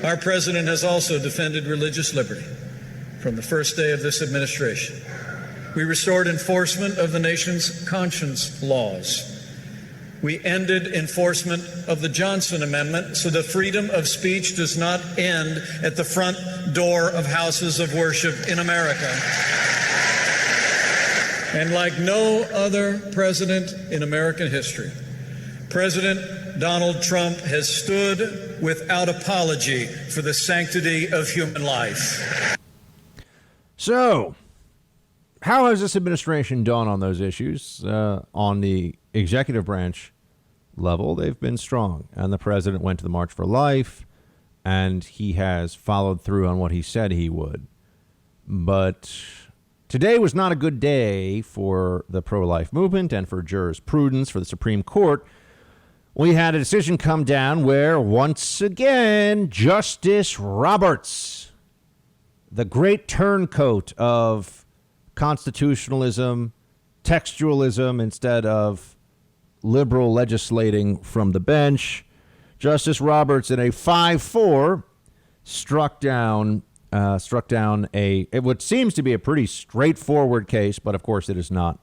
Our president has also defended religious liberty from the first day of this administration. We restored enforcement of the nation's conscience laws. We ended enforcement of the Johnson Amendment so the freedom of speech does not end at the front door of houses of worship in America. And like no other president in American history, President Donald Trump has stood without apology for the sanctity of human life. So, how has this administration done on those issues? On the executive branch level, they've been strong. And the president went to the March for Life, and he has followed through on what he said he would. But today was not a good day for the pro-life movement and for jurisprudence for the Supreme Court. We had a decision come down where, once again, Justice Roberts, the great turncoat of constitutionalism, textualism instead of liberal legislating from the bench, Justice Roberts, in a 5-4, struck down what seems to be a pretty straightforward case, but of course it is not.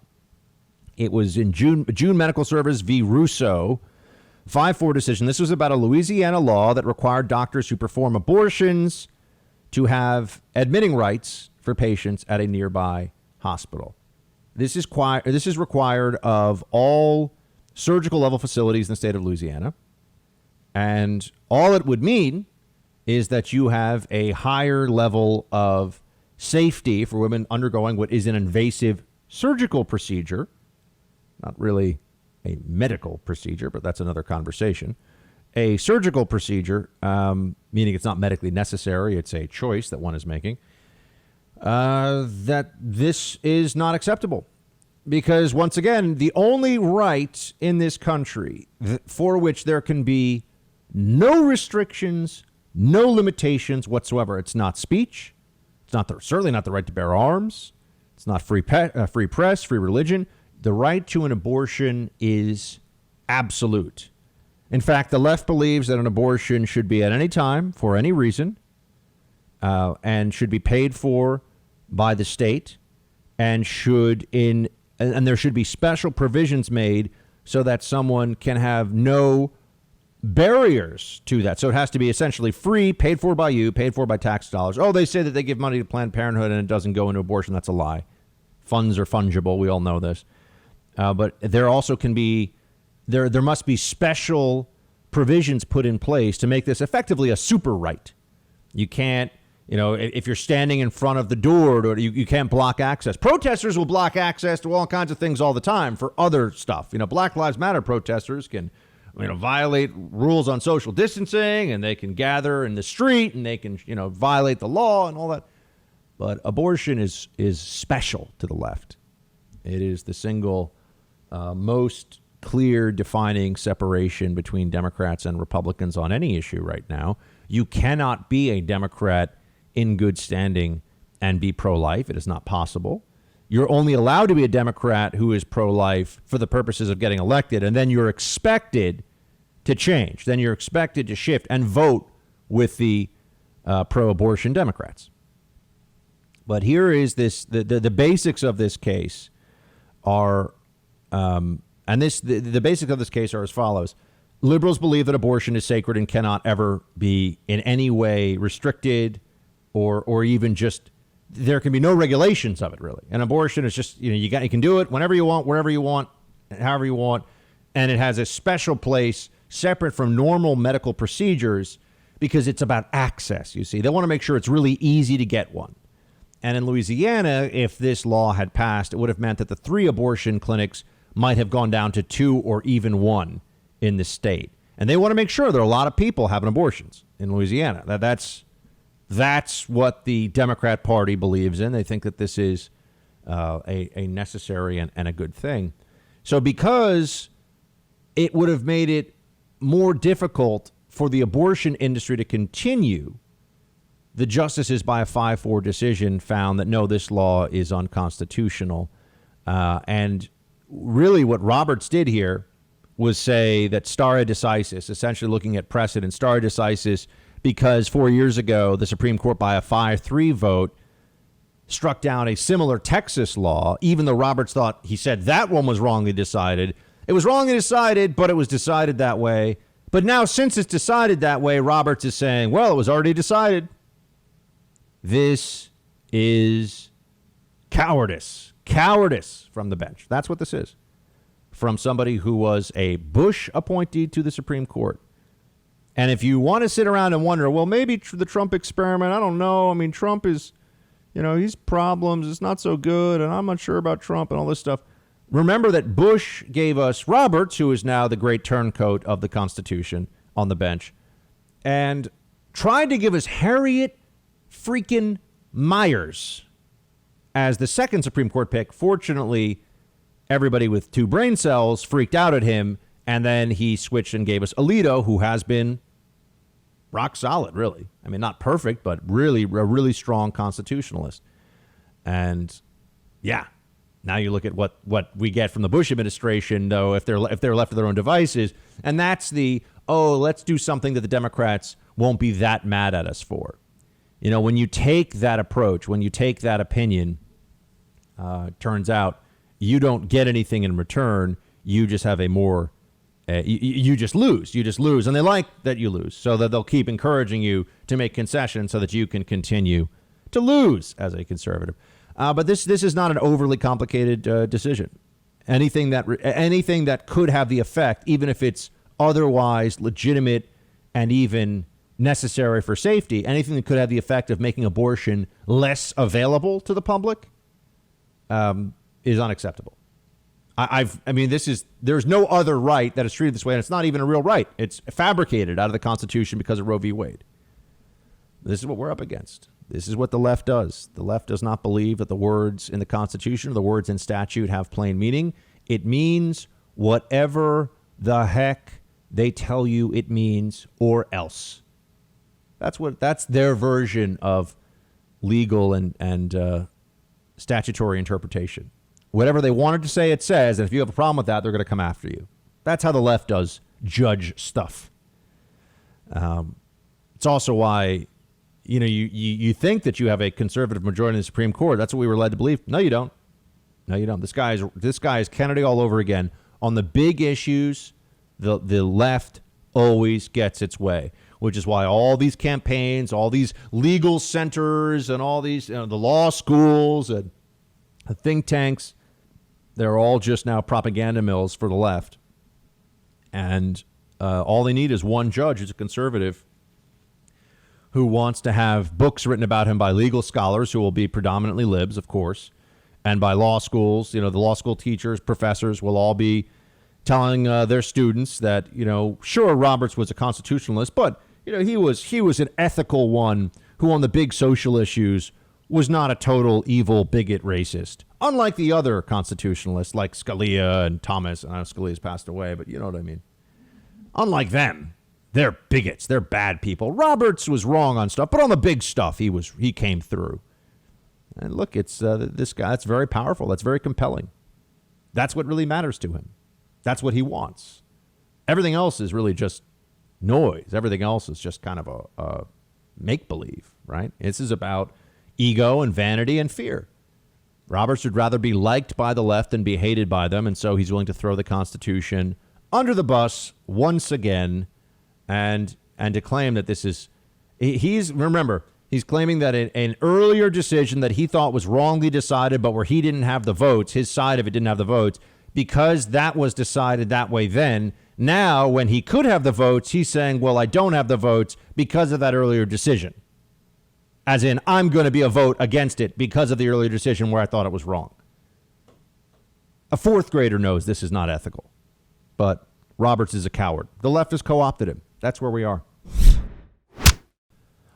It was in June Medical Service v. Russo, 5-4 decision. This was about a Louisiana law that required doctors who perform abortions to have admitting rights for patients at a nearby hospital. This is required of all surgical level facilities in the state of Louisiana. And all it would mean is that you have a higher level of safety for women undergoing what is an invasive surgical procedure, not really a medical procedure, but that's another conversation. A surgical procedure, meaning it's not medically necessary, it's a choice that one is making, that this is not acceptable. Because, once again, the only right in this country for which there can be no restrictions, no limitations whatsoever. It's not speech. It's not certainly not the right to bear arms. It's not free press, free religion. The right to an abortion is absolute. In fact, the left believes that an abortion should be at any time, for any reason, and should be paid for by the state, and there should be special provisions made so that someone can have no barriers to that. So it has to be essentially free, paid for by you, paid for by tax dollars. Oh, they say that they give money to Planned Parenthood and it doesn't go into abortion. That's a lie. Funds are fungible. We all know this. But there also can be, there must be special provisions put in place to make this effectively a super right. You can't, if you're standing in front of the door, you can't block access. Protesters will block access to all kinds of things all the time for other stuff. Black Lives Matter protesters can, violate rules on social distancing, and they can gather in the street, and they can, violate the law and all that. But abortion is special to the left. It is the single most clear defining separation between Democrats and Republicans on any issue right now. You cannot be a Democrat in good standing and be pro-life. It is not possible. You're only allowed to be a Democrat who is pro-life for the purposes of getting elected, and then you're expected to change. Then you're expected to shift and vote with the pro-abortion Democrats. But here is this: the basics of this case are, the basics of this case are as follows. Liberals believe that abortion is sacred and cannot ever be in any way restricted or even just, there can be no regulations of it, really. And abortion is just, you can do it whenever you want, wherever you want, however you want. And it has a special place separate from normal medical procedures because it's about access, you see. They want to make sure it's really easy to get one. And in Louisiana, if this law had passed, it would have meant that the 3 abortion clinics might have gone down to 2 or even 1 in the state. And they want to make sure there are a lot of people having abortions in Louisiana. That's what the Democrat Party believes in. They think that this is a necessary and a good thing. So because it would have made it more difficult for the abortion industry to continue, the justices, by a 5-4 decision, found that, no, this law is unconstitutional. And really what Roberts did here was say that stare decisis, essentially looking at precedent, stare decisis because 4 years ago, the Supreme Court, by a 5-3 vote, struck down a similar Texas law, even though Roberts thought, he said that one was wrongly decided. It was wrongly decided, but it was decided that way. But now, since it's decided that way, Roberts is saying, well, it was already decided. This is cowardice. Cowardice from the bench. That's what this is. From somebody who was a Bush appointee to the Supreme Court. And if you want to sit around and wonder, well, maybe the Trump experiment, I don't know. I mean, Trump is, he's problems. It's not so good. And I'm not sure about Trump and all this stuff. Remember that Bush gave us Roberts, who is now the great turncoat of the Constitution, on the bench, and tried to give us Harriet freaking Myers as the second Supreme Court pick. Fortunately, everybody with two brain cells freaked out at him, and then he switched and gave us Alito, who has been rock solid, really. I mean, not perfect, but really a really strong constitutionalist. And yeah, now you look at what we get from the Bush administration, though, if they're left to their own devices, and that's let's do something that the Democrats won't be that mad at us for. When you take that approach, when you take that opinion, turns out you don't get anything in return. You just have you just lose. You just lose. And they like that you lose, so that they'll keep encouraging you to make concessions so that you can continue to lose as a conservative. But this is not an overly complicated decision. Anything that could have the effect, even if it's otherwise legitimate and even necessary for safety, anything that could have the effect of making abortion less available to the public is unacceptable. There's no other right that is treated this way, and it's not even a real right. It's fabricated out of the Constitution because of Roe v. Wade. This is what we're up against. This is what the left does. The left does not believe that the words in the Constitution or the words in statute have plain meaning. It means whatever the heck they tell you it means, or else. That's their version of legal and statutory interpretation. Whatever they wanted to say, it says, and if you have a problem with that, they're going to come after you. That's how the left does judge stuff. It's also why, you think that you have a conservative majority in the Supreme Court. That's what we were led to believe. No, you don't. No, you don't. This guy is Kennedy all over again. On the big issues, the left always gets its way, which is why all these campaigns, all these legal centers, and all these the law schools and think tanks, they're all just now propaganda mills for the left. And all they need is one judge who's a conservative who wants to have books written about him by legal scholars who will be predominantly libs, of course, and by law schools. The law school teachers, professors will all be telling their students that, sure, Roberts was a constitutionalist, but, he was an ethical one who on the big social issues was not a total evil, bigot, racist. Unlike the other constitutionalists like Scalia and Thomas. I know Scalia's passed away, but you know what I mean. Unlike them, they're bigots. They're bad people. Roberts was wrong on stuff, but on the big stuff, he came through. And look, it's this guy. That's very powerful. That's very compelling. That's what really matters to him. That's what he wants. Everything else is really just noise. Everything else is just kind of a make-believe, right? This is about ego and vanity and fear. Roberts would rather be liked by the left than be hated by them, and so he's willing to throw the Constitution under the bus once again and to claim that this is... He's claiming that an earlier decision that he thought was wrongly decided, but where he didn't have the votes, his side of it didn't have the votes, because that was decided that way then. Now, when he could have the votes, he's saying, well, I don't have the votes because of that earlier decision. As in, I'm going to be a vote against it because of the earlier decision where I thought it was wrong. A fourth grader knows this is not ethical. But Roberts is a coward. The left has co-opted him. That's where we are.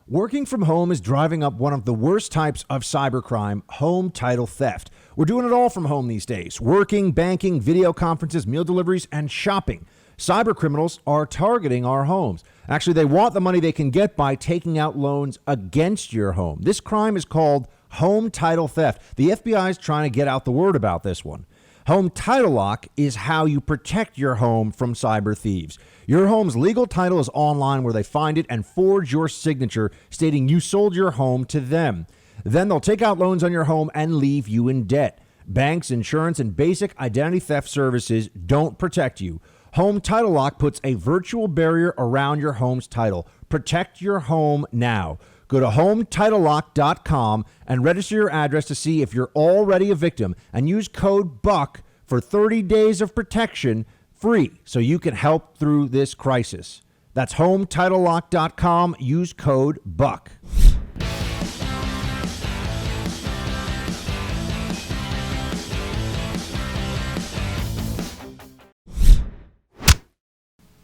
Working from home is driving up one of the worst types of cybercrime, home title theft. We're doing it all from home these days. Working, banking, video conferences, meal deliveries, and shopping. Cybercriminals are targeting our homes. Actually, they want the money they can get by taking out loans against your home. This crime is called home title theft. The FBI is trying to get out the word about this one. Home Title Lock is how you protect your home from cyber thieves. Your home's legal title is online where they find it and forge your signature stating you sold your home to them. Then they'll take out loans on your home and leave you in debt. Banks, insurance, and basic identity theft services don't protect you. Home Title Lock puts a virtual barrier around your home's title. Protect your home now. Go to HomeTitleLock.com and register your address to see if you're already a victim, and use code BUCK for 30 days of protection free so you can help through this crisis. That's HomeTitleLock.com. Use code BUCK.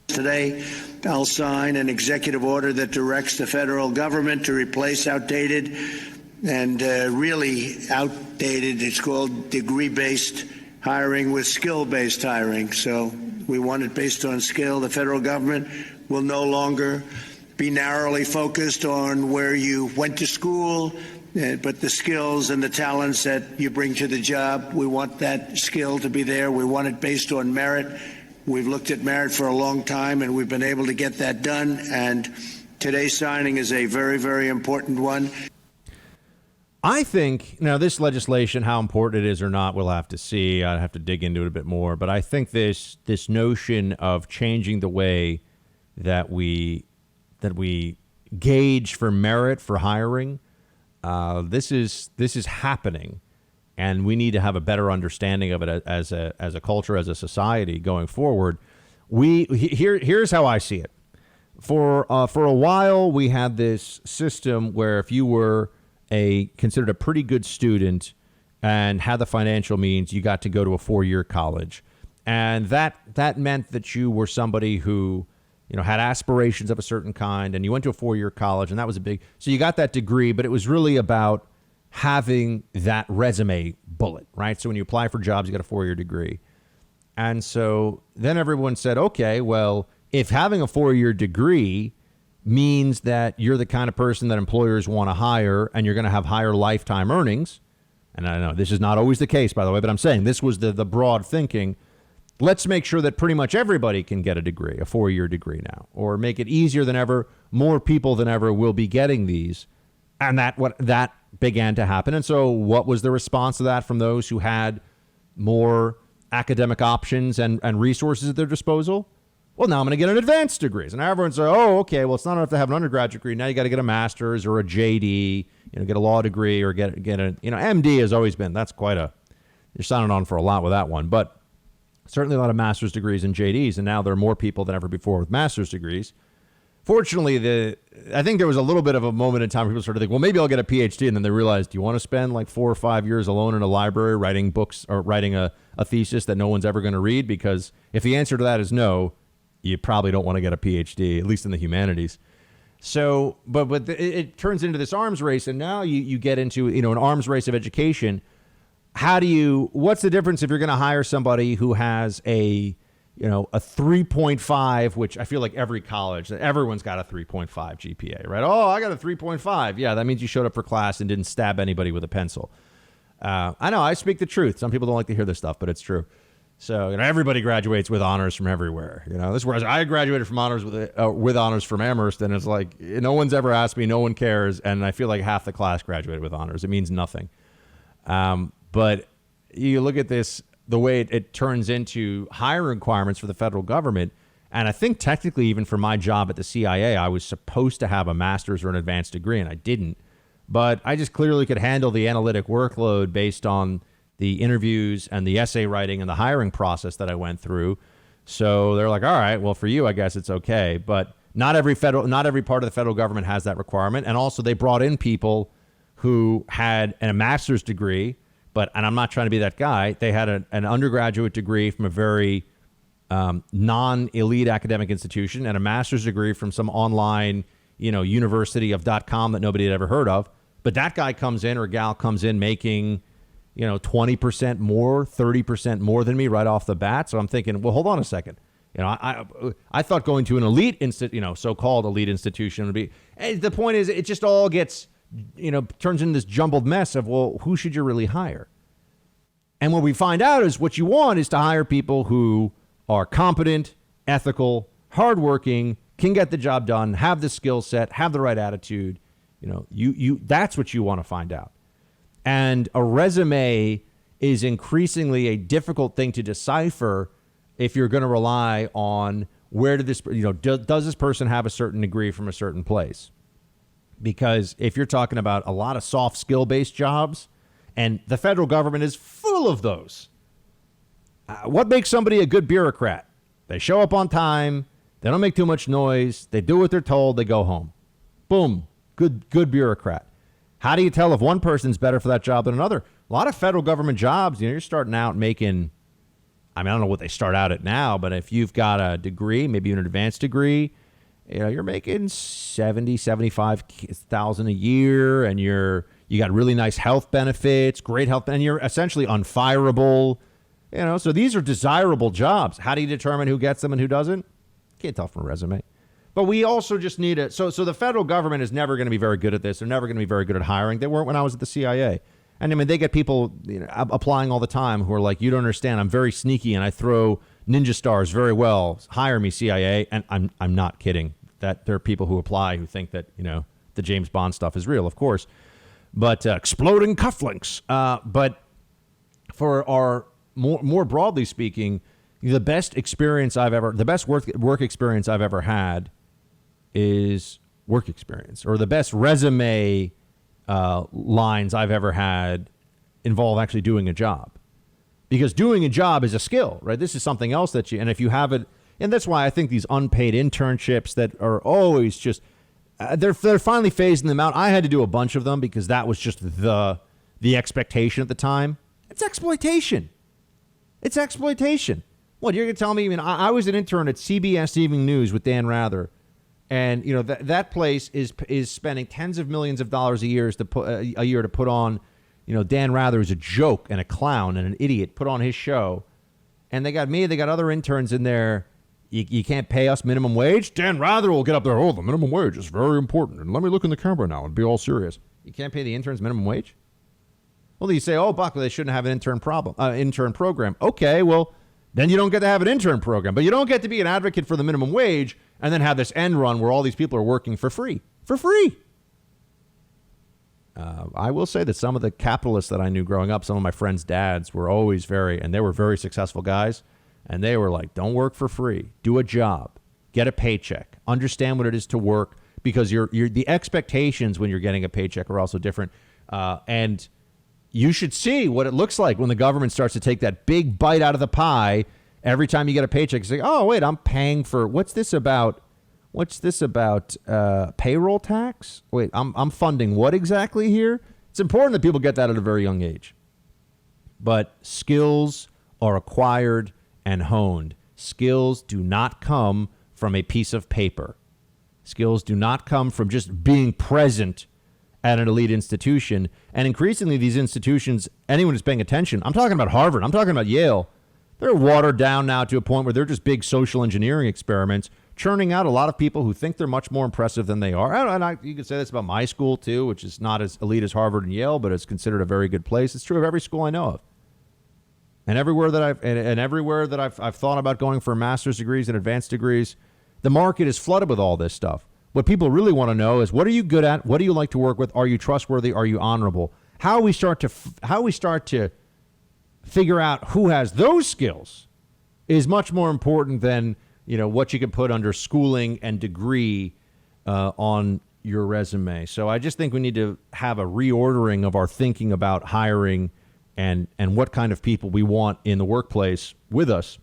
Today, I'll sign an executive order that directs the federal government to replace outdated and really outdated, it's called degree-based hiring with skill-based hiring. So we want it based on skill. The federal government will no longer be narrowly focused on where you went to school, but the skills and the talents that you bring to the job. We want that skill to be there. We want it based on merit. We've looked at merit for a long time, and we've been able to get that done. And today's signing is a very, very important one. I think, now this legislation, how important it is or not, we'll have to see. I'd have to dig into it a bit more. But I think this notion of changing the way that we gauge for merit for hiring, this is happening. And we need to have a better understanding of it as a culture, as a society going forward. Here's how I see it. For a while, we had this system where if you were considered a pretty good student and had the financial means, you got to go to a 4-year college, and that meant that you were somebody who had aspirations of a certain kind, and you went to a 4-year college, and that was so you got that degree, but it was really about having that resume bullet, right? So when you apply for jobs, you got a 4-year degree. And so then everyone said, okay, well, if having a 4-year degree means that you're the kind of person that employers want to hire and you're going to have higher lifetime earnings, and I know this is not always the case, by the way, but I'm saying this was the broad thinking, let's make sure that pretty much everybody can get a degree, a 4-year degree now, or make it easier than ever. More people than ever will be getting these. And that began to happen. And so what was the response to that from those who had more academic options and resources at their disposal? Well, now I'm going to get an advanced degree. And everyone said, oh, okay, well, it's not enough to have an undergraduate degree. Now you got to get a master's or a JD, get a law degree or get a, MD has always been, that's you're signing on for a lot with that one. But certainly a lot of master's degrees and JDs. And now there are more people than ever before with master's degrees. Fortunately, I think there was a little bit of a moment in time where people started to think, well, maybe I'll get a PhD. And then they realized, do you want to spend like 4 or 5 years alone in a library writing books or writing a thesis that no one's ever going to read? Because if the answer to that is no, you probably don't want to get a PhD, at least in the humanities. So, but it turns into this arms race. And now you get into, an arms race of education. What's the difference if you're going to hire somebody who has a 3.5, which I feel like everyone's got a 3.5 GPA, right? Oh, I got a 3.5. Yeah, that means you showed up for class and didn't stab anybody with a pencil. I know, I speak the truth. Some people don't like to hear this stuff, but it's true. So, everybody graduates with honors from everywhere. This whereas I graduated from honors with honors from Amherst, and it's like no one's ever asked me, no one cares, and I feel like half the class graduated with honors. It means nothing. But you look at this, the way it turns into hiring requirements for the federal government. And I think technically, even for my job at the CIA, I was supposed to have a master's or an advanced degree, and I didn't. But I just clearly could handle the analytic workload based on the interviews and the essay writing and the hiring process that I went through. So they're like, all right, well, for you, I guess it's okay. But not every part of the federal government has that requirement. And also they brought in people who had a master's degree, and I'm not trying to be that guy, they had an undergraduate degree from a very non-elite academic institution and a master's degree from some online, university of .com that nobody had ever heard of. But that guy comes in or gal comes in making, 20% more, 30% more than me right off the bat. So I'm thinking, well, hold on a second. I thought going to an elite so-called elite institution would be, the point is it just all gets, turns into this jumbled mess of, well, who should you really hire? And what we find out is what you want is to hire people who are competent, ethical, hardworking, can get the job done, have the skill set, have the right attitude. You that's what you want to find out. And a resume is increasingly a difficult thing to decipher if you're going to rely on where did this, does this person have a certain degree from a certain place? Because if you're talking about a lot of soft skill-based jobs, and the federal government is full of those, what makes somebody a good bureaucrat? They show up on time, they don't make too much noise, they do what they're told, they go home. Boom, good bureaucrat. How do you tell if one person's better for that job than another? A lot of federal government jobs, you're starting out making, I don't know what they start out at now, but if you've got a degree, maybe an advanced degree, you're making 70, 75,000 a year, and you got really nice health benefits, great health, and you're essentially unfireable. So these are desirable jobs. How do you determine who gets them and who doesn't? Can't tell from a resume. But we also just need it. So the federal government is never going to be very good at this. They're never going to be very good at hiring. They weren't when I was at the CIA. And they get people applying all the time who are like, you don't understand. I'm very sneaky and I throw ninja stars very well. Hire me, CIA. And I'm not kidding. That there are people who apply who think that, the James Bond stuff is real, of course. But exploding cufflinks. But for our more broadly speaking, the best work experience I've ever had is work experience, or the best resume lines I've ever had involve actually doing a job, because doing a job is a skill, right? This is something else and if you have it, and that's why I think these unpaid internships that are always just, they're finally phasing them out. I had to do a bunch of them because that was just the expectation at the time. It's exploitation. It's exploitation. What, you're going to tell me? I was an intern at CBS Evening News with Dan Rather. And that place is spending tens of millions of dollars a year to put on, Dan Rather is a joke and a clown and an idiot, put on his show, and they got me, they got other interns in there. You can't pay us minimum wage. Dan Rather will get up there. Oh, the minimum wage is very important, and let me look in the camera now and be all serious. You can't pay the interns minimum wage. Well, you say, oh, Buck, they shouldn't have an intern program. Okay, well, then you don't get to have an intern program, but you don't get to be an advocate for the minimum wage and then have this end run where all these people are working for free. For free. I will say that some of the capitalists that I knew growing up, some of my friends' dads were always they were very successful guys, and they were like, don't work for free. Do a job. Get a paycheck. Understand what it is to work, because the expectations when you're getting a paycheck are also different. And you should see what it looks like when the government starts to take that big bite out of the pie. Every time you get a paycheck, you say, oh, wait, I'm paying for, what's this about payroll tax? Wait, I'm funding what exactly here? It's important that people get that at a very young age. But skills are acquired and honed. Skills do not come from a piece of paper. Skills do not come from just being present at an elite institution. And increasingly, these institutions, anyone who's paying attention, I'm talking about Harvard, I'm talking about Yale, they're watered down now to a point where they're just big social engineering experiments, churning out a lot of people who think they're much more impressive than they are. You could say this about my school, too, which is not as elite as Harvard and Yale, but it's considered a very good place. It's true of every school I know of. And everywhere that I've thought about going for master's degrees and advanced degrees, the market is flooded with all this stuff. What people really want to know is, what are you good at? What do you like to work with? Are you trustworthy? Are you honorable? How we start to figure out who has those skills is much more important than what you can put under schooling and degree on your resume. So I just think we need to have a reordering of our thinking about hiring and what kind of people we want in the workplace with us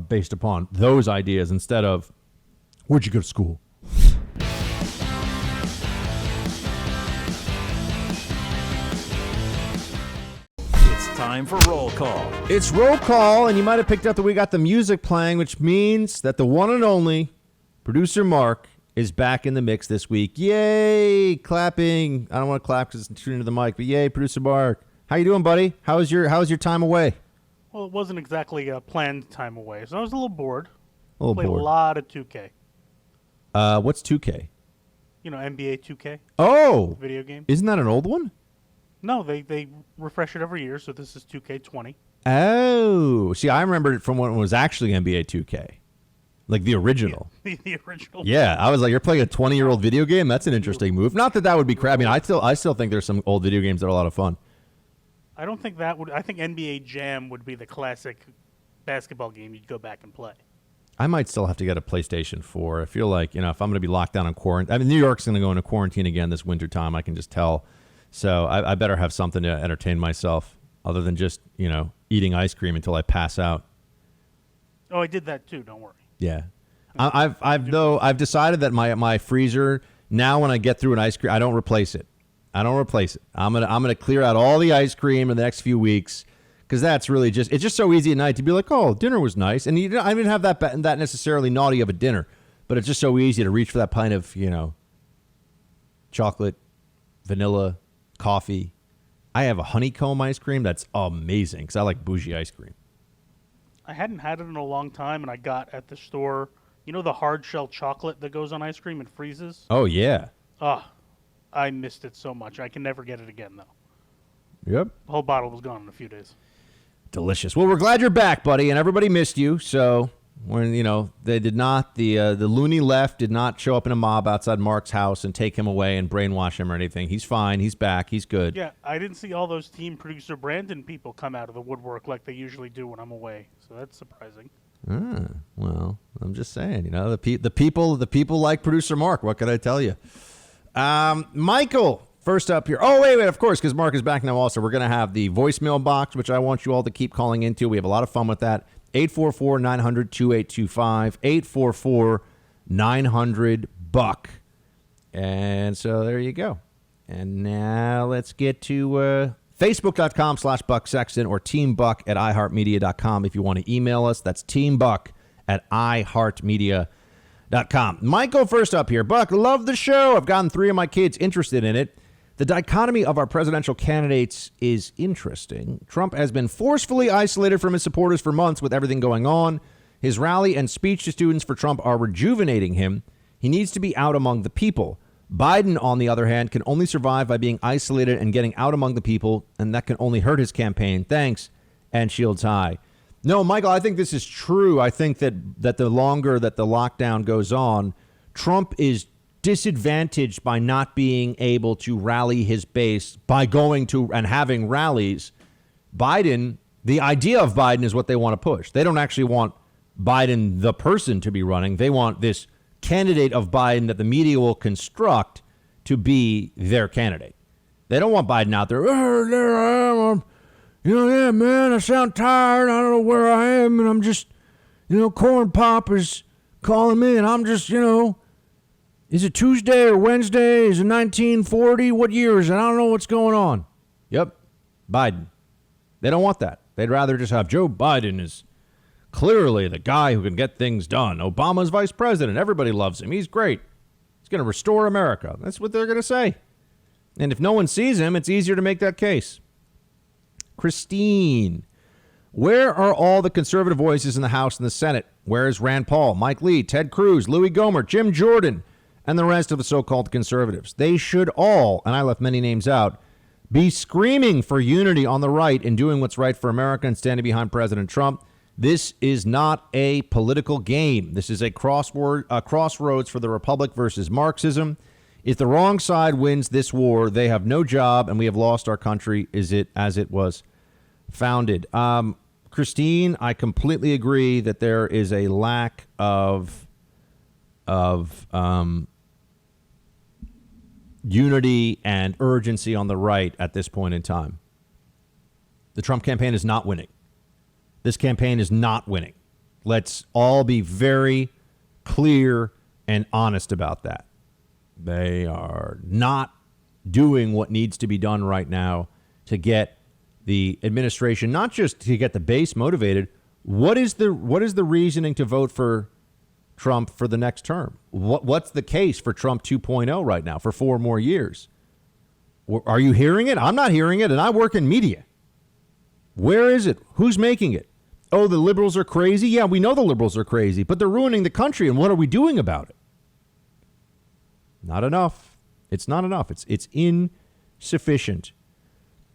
based upon those ideas, instead of, where'd you go to school? It's time for roll call. It's roll call, and you might have picked up that we got the music playing, which means that the one and only producer Mark is back in the mix this week. Yay! Clapping. I don't want to clap because it's tuned into the mic, but yay, producer Mark. How you doing, buddy? How's your time away? Well, it wasn't exactly a planned time away, so I was a little bored. Played a lot of 2K. What's 2K? NBA 2K. Oh! Video game. Isn't that an old one? No, they refresh it every year, so this is 2K20. Oh, see, I remember it from when it was actually NBA 2K, like the original. The original. Yeah, I was like, you're playing a 20-year-old video game? That's an interesting move. Not that would be crap. I mean, I still think there's some old video games that are a lot of fun. I don't think that would. I think NBA Jam would be the classic basketball game you'd go back and play. I might still have to get a PlayStation 4. I feel like, if I'm going to be locked down in quarantine. I mean, New York's going to go into quarantine again this winter time. I can just tell. So I better have something to entertain myself other than just, eating ice cream until I pass out. Oh, I did that too. Don't worry. Yeah. I've decided that my freezer, now when I get through an ice cream, I don't replace it. I'm gonna clear out all the ice cream in the next few weeks, because that's really it's just so easy at night to be like, oh, dinner was nice, and I didn't have that necessarily naughty of a dinner, but it's just so easy to reach for that pint of chocolate, vanilla, coffee. I have a honeycomb ice cream that's amazing because I like bougie ice cream. I hadn't had it in a long time, and I got at the store, the hard shell chocolate that goes on ice cream and freezes? Oh, yeah. I missed it so much. I can never get it again, though. Yep. The whole bottle was gone in a few days. Delicious. Well, we're glad you're back, buddy, and everybody missed you. So when they did not, the loony left did not show up in a mob outside Mark's house and take him away and brainwash him or anything. He's fine. He's back. He's good. Yeah, I didn't see all those team producer Brandon people come out of the woodwork like they usually do when I'm away. So that's surprising. Well, I'm just saying, the people like producer Mark. What could I tell you? Michael, first up here. Oh, wait, of course, because Mark is back now also. We're going to have the voicemail box, which I want you all to keep calling into. We have a lot of fun with that. 844-900-2825. 844-900-BUCK. And so there you go. And now let's get to Facebook.com/Buck Sexton or Team Buck at iHeartMedia.com if you want to email us. That's Team Buck at iHeartMedia.com. Michael, first up here. Buck, love the show. I've gotten 3 of my kids interested in it. The dichotomy of our presidential candidates is interesting. Trump has been forcefully isolated from his supporters for months with everything going on. His rally and speech to students for Trump are rejuvenating him. He needs to be out among the people. Biden, on the other hand, can only survive by being isolated and getting out among the people, and that can only hurt his campaign. Thanks, and shields high. No, Michael, I think this is true. I think that the longer that the lockdown goes on, Trump is disadvantaged by not being able to rally his base by going to and having rallies. Biden, the idea of Biden is what they want to push. They don't actually want Biden, the person, to be running. They want this candidate of Biden that the media will construct to be their candidate. They don't want Biden out there. Oh, there I am. Yeah, man, I sound tired. I don't know where I am. And I'm just, Corn Pop is calling me. And I'm just, is it Tuesday or Wednesday? Is it 1940? What year is it? I don't know what's going on. Yep, Biden. They don't want that. They'd rather just have Joe Biden is clearly the guy who can get things done. Obama's vice president. Everybody loves him. He's great. He's going to restore America. That's what they're going to say. And if no one sees him, it's easier to make that case. Christine, where are all the conservative voices in the House and the Senate? Where is Rand Paul, Mike Lee, Ted Cruz, Louis Gohmert, Jim Jordan, and the rest of the so-called conservatives? They should all, and I left many names out, be screaming for unity on the right and doing what's right for America and standing behind President Trump. This is not a political game. This is a crossroads for the Republic versus Marxism. If the wrong side wins this war, they have no job, and we have lost our country as it was founded. Christine, I completely agree that there is a lack of unity and urgency on the right at this point in time. The Trump campaign is not winning. This campaign is not winning. Let's all be very clear and honest about that. They are not doing what needs to be done right now to get the administration, not just to get the base motivated. What is the reasoning to vote for Trump for the next term? What's the case for Trump 2.0 right now for 4 more years? Are you hearing it? I'm not hearing it, and I work in media. Where is it? Who's making it? Oh, the liberals are crazy? Yeah, we know the liberals are crazy, but they're ruining the country, and what are we doing about it? Not enough. It's not enough. It's insufficient.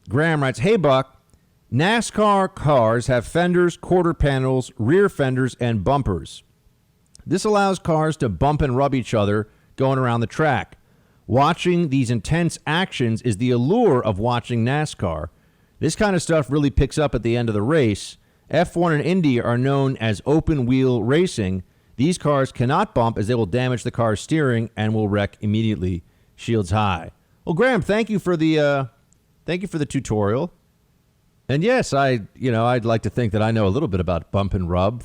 Graham writes, "Hey, Buck, NASCAR cars have fenders, quarter panels, rear fenders, and bumpers. This allows cars to bump and rub each other going around the track. Watching these intense actions is the allure of watching NASCAR. This kind of stuff really picks up at the end of the race. F1 and Indy are known as open-wheel racing. These cars cannot bump as they will damage the car's steering and will wreck immediately. Shields high." Well, Graham, thank you for the tutorial. And yes, I'd like to think that I know a little bit about bump and rub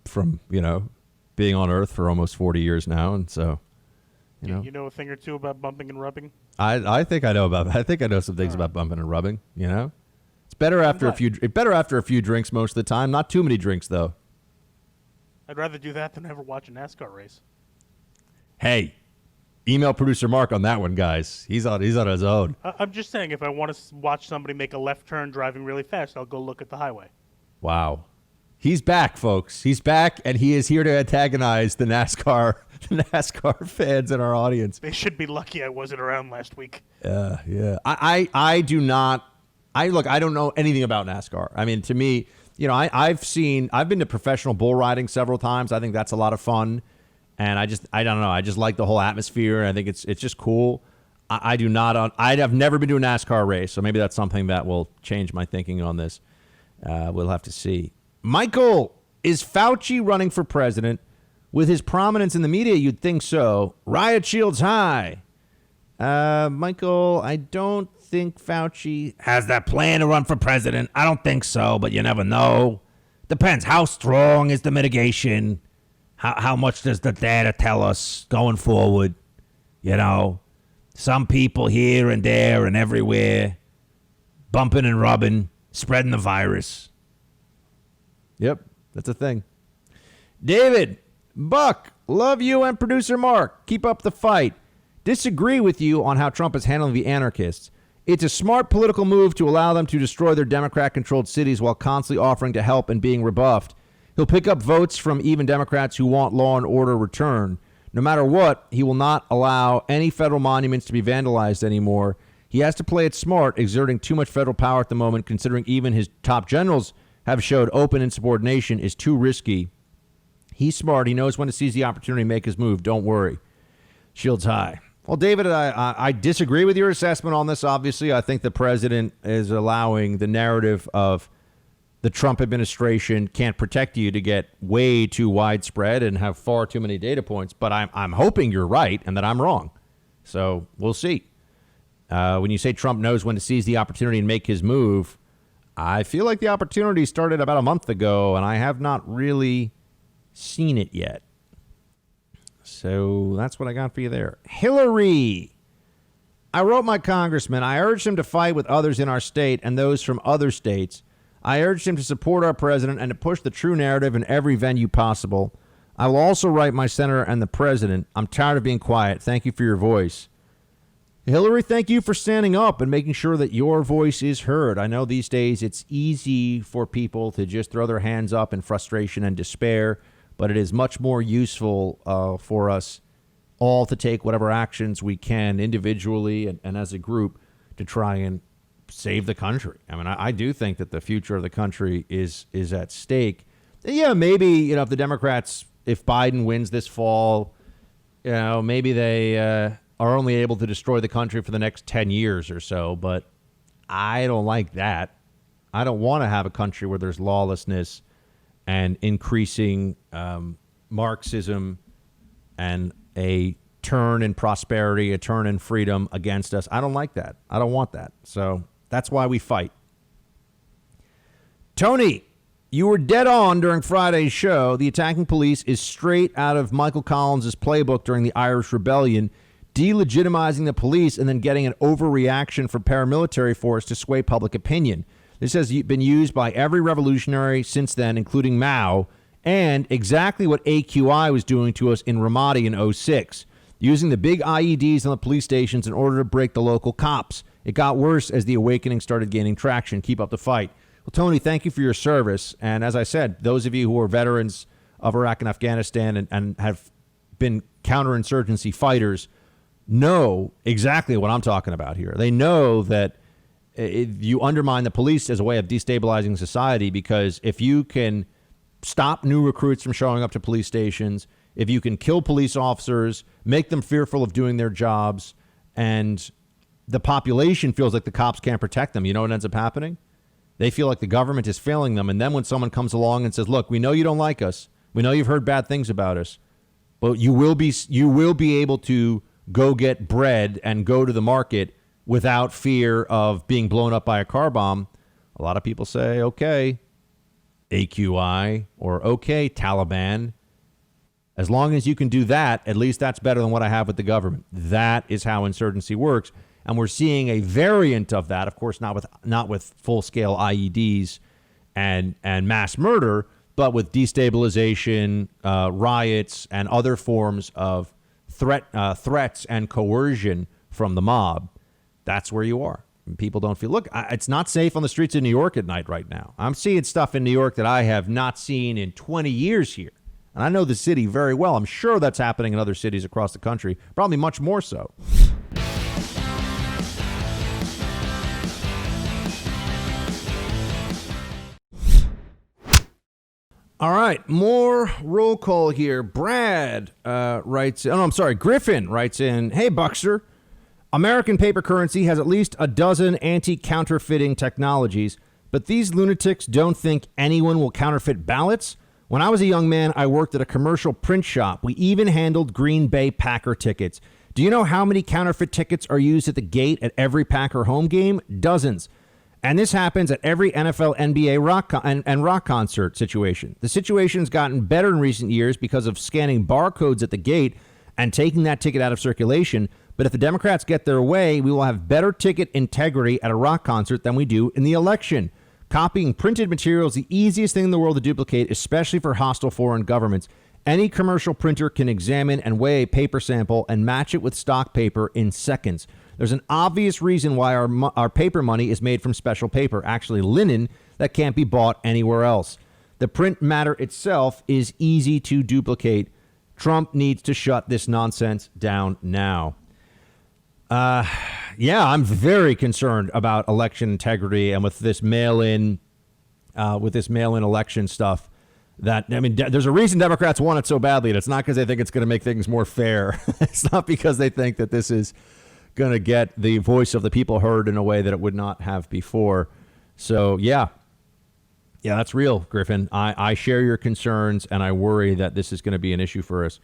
from, being on Earth for almost 40 years now. And so, You know a thing or two about bumping and rubbing? I think I know some things about bumping and rubbing, It's better after a few drinks most of the time. Not too many drinks, though. I'd rather do that than ever watch a NASCAR race. Hey, email producer Mark on that one, guys. He's on his own. I'm just saying, if I want to watch somebody make a left turn driving really fast, I'll go look at the highway. Wow. He's back, folks. He's back, and he is here to antagonize the NASCAR fans in our audience. They should be lucky I wasn't around last week. Yeah. I do not. I don't know anything about NASCAR. I mean, to me, I've been to professional bull riding several times. I think that's a lot of fun. And I don't know. I just like the whole atmosphere. I think it's just cool. I have never been to a NASCAR race, so maybe that's something that will change my thinking on this. We'll have to see. Michael, is Fauci running for president? With his prominence in the media, you'd think so. Riot shields high. Michael, I don't think Fauci has that plan to run for president. I don't think so, but you never know. Depends. How strong is the mitigation? How much does the data tell us going forward? Some people here and there and everywhere, bumping and rubbing, spreading the virus. Yep, that's a thing. David, Buck, love you and producer Mark. Keep up the fight. Disagree with you on how Trump is handling the anarchists. It's a smart political move to allow them to destroy their Democrat-controlled cities while constantly offering to help and being rebuffed. He'll pick up votes from even Democrats who want law and order returned. No matter what, he will not allow any federal monuments to be vandalized anymore. He has to play it smart, exerting too much federal power at the moment, considering even his top generals have showed open insubordination is too risky. He's smart. He knows when to seize the opportunity to make his move. Don't worry. Shields high. Well, David, I disagree with your assessment on this, obviously. I think the president is allowing the narrative of the Trump administration can't protect you to get way too widespread and have far too many data points. But I'm hoping you're right and that I'm wrong. So we'll see. When you say Trump knows when to seize the opportunity and make his move, I feel like the opportunity started about a month ago, and I have not really seen it yet. So that's what I got for you there. Hillary. I wrote my congressman. I urged him to fight with others in our state and those from other states. I urged him to support our president and to push the true narrative in every venue possible. I will also write my senator and the president. I'm tired of being quiet. Thank you for your voice. Hillary, thank you for standing up and making sure that your voice is heard. I know these days it's easy for people to just throw their hands up in frustration and despair, but it is much more useful for us all to take whatever actions we can individually and as a group to try and save the country. I mean, I do think that the future of the country is at stake. Yeah, maybe, if the Democrats, if Biden wins this fall, maybe they are only able to destroy the country for the next 10 years or so. But I don't like that. I don't want to have a country where there's lawlessness and increasing Marxism and a turn in prosperity, a turn in freedom against us. I don't like that. I don't want that. So that's why we fight. Tony, you were dead on during Friday's show. The attacking police is straight out of Michael Collins' playbook during the Irish Rebellion, delegitimizing the police and then getting an overreaction from paramilitary force to sway public opinion. This has been used by every revolutionary since then, including Mao, and exactly what AQI was doing to us in Ramadi in 06, using the big IEDs on the police stations in order to break the local cops. It got worse as the awakening started gaining traction. Keep up the fight. Well, Tony, thank you for your service. And as I said, those of you who are veterans of Iraq and Afghanistan and have been counterinsurgency fighters know exactly what I'm talking about here. They know that You undermine the police as a way of destabilizing society, because if you can stop new recruits from showing up to police stations, if you can kill police officers, make them fearful of doing their jobs, and the population feels like the cops can't protect them, you know what ends up happening? They feel like the government is failing them. And then when someone comes along and says, look, we know you don't like us, we know you've heard bad things about us, but you will be able to go get bread and go to the market without fear of being blown up by a car bomb. A lot of people say, okay, AQI, or okay, Taliban. As long as you can do that, at least that's better than what I have with the government. That is how insurgency works. And we're seeing a variant of that, of course, not with full-scale IEDs and mass murder, but with destabilization, riots, and other forms of threats and coercion from the mob. That's where you are. People don't feel, look, it's not safe on the streets of New York at night right now. I'm seeing stuff in New York that I have not seen in 20 years here. And I know the city very well. I'm sure that's happening in other cities across the country, probably much more so. All right, more roll call here. Brad writes, Griffin writes in, hey, Buckster, American paper currency has at least a dozen anti-counterfeiting technologies, but these lunatics don't think anyone will counterfeit ballots? When I was a young man, I worked at a commercial print shop. We even handled Green Bay Packer tickets. Do you know how many counterfeit tickets are used at the gate at every Packer home game? Dozens. And this happens at every NFL, NBA rock concert situation. The situation's gotten better in recent years because of scanning barcodes at the gate and taking that ticket out of circulation. But if the Democrats get their way, we will have better ticket integrity at a rock concert than we do in the election. Copying printed material is the easiest thing in the world to duplicate, especially for hostile foreign governments. Any commercial printer can examine and weigh a paper sample and match it with stock paper in seconds. There's an obvious reason why our paper money is made from special paper, actually linen, that can't be bought anywhere else. The print matter itself is easy to duplicate. Trump needs to shut this nonsense down now. Yeah, I'm very concerned about election integrity, and with this mail-in election stuff. There's a reason Democrats want it so badly, and it's not because they think it's going to make things more fair. It's not because they think that this is going to get the voice of the people heard in a way that it would not have before. So, yeah, that's real, Griffin. I share your concerns, and I worry that this is going to be an issue for us.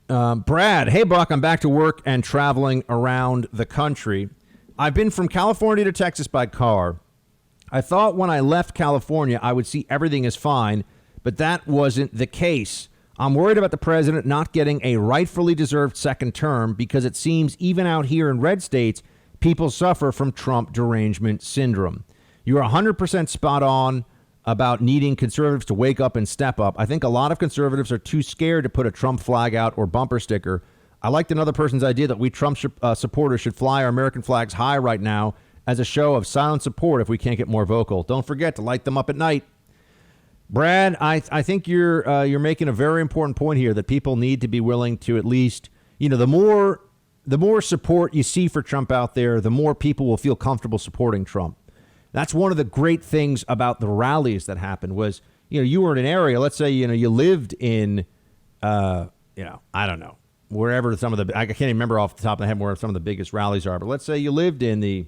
Brad, hey, Buck, I'm back to work and traveling around the country. I've been from California to Texas by car. I thought when I left California, I would see everything is fine, but that wasn't the case. I'm worried about the president not getting a rightfully deserved second term because it seems even out here in red states, people suffer from Trump derangement syndrome. You're 100% spot on about needing conservatives to wake up and step up. I think a lot of conservatives are too scared to put a Trump flag out or bumper sticker. I liked another person's idea that we Trump supporters should fly our American flags high right now as a show of silent support if we can't get more vocal. Don't forget to light them up at night. Brad, I think you're making a very important point here that people need to be willing to at least, the more support you see for Trump out there, the more people will feel comfortable supporting Trump. That's one of the great things about the rallies that happened was, you were in an area, let's say, you lived in, I don't know, wherever I can't even remember off the top of my head where some of the biggest rallies are, but let's say you lived in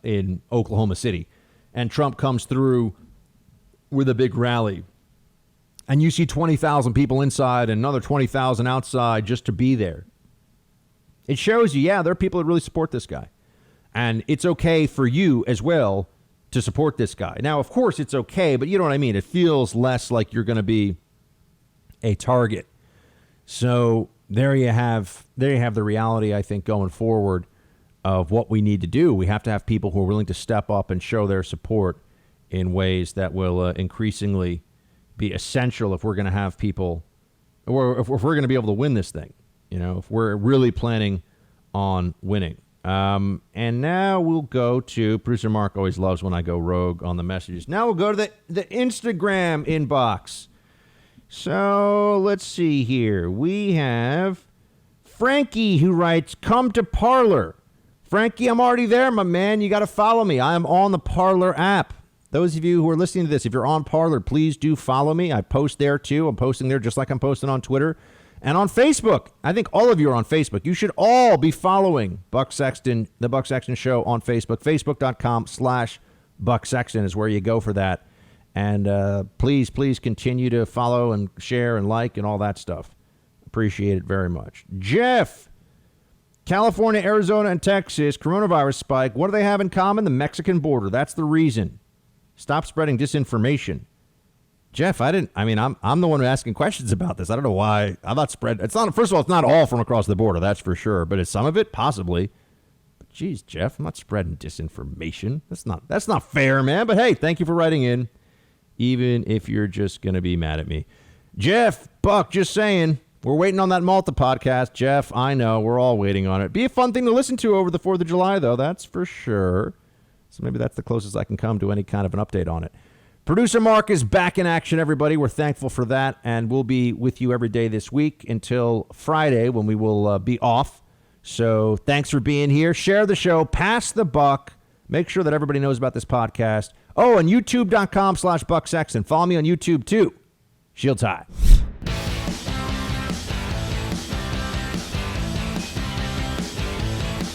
in Oklahoma City and Trump comes through with a big rally and you see 20,000 people inside and another 20,000 outside just to be there. It shows you, there are people that really support this guy. And it's okay for you as well to support this guy. Now, of course, it's okay, but you know what I mean? It feels less like you're going to be a target. So there you have the reality, I think, going forward of what we need to do. We have to have people who are willing to step up and show their support in ways that will increasingly be essential if we're going to have people, or if we're going to be able to win this thing, if we're really planning on winning. And now we'll go to, producer Mark always loves when I go rogue on the messages. Now we'll go to the Instagram inbox. So let's see here. We have Frankie who writes, come to Parlor. Frankie, I'm already there, my man. You got to follow me. I am on the Parler app. Those of you who are listening to this, if you're on Parler, please do follow me. I post there, too. I'm posting there just like I'm posting on Twitter. And on Facebook. I think all of you are on Facebook. You should all be following Buck Sexton, the Buck Sexton Show on Facebook. Facebook.com/Buck Sexton is where you go for that. And please continue to follow and share and like and all that stuff. Appreciate it very much. Jeff, California, Arizona, and Texas, coronavirus spike. What do they have in common? The Mexican border. That's the reason. Stop spreading disinformation. Jeff, I'm the one asking questions about this. I don't know why. I'm not spread. It's not, first of all, it's not all from across the border. That's for sure. But it's some of it, possibly. But geez, Jeff, I'm not spreading disinformation. That's not fair, man. But hey, thank you for writing in, even if you're just going to be mad at me. Jeff, Buck, just saying, we're waiting on that Malta podcast. Jeff, I know, we're all waiting on it. Be a fun thing to listen to over the 4th of July, though. That's for sure. So maybe that's the closest I can come to any kind of an update on it. Producer Mark is back in action, everybody. We're thankful for that, and we'll be with you every day this week until Friday when we will be off. So thanks for being here. Share the show. Pass the buck. Make sure that everybody knows about this podcast. Oh, and youtube.com/Buck Sexton. Follow me on YouTube, too. Shields high.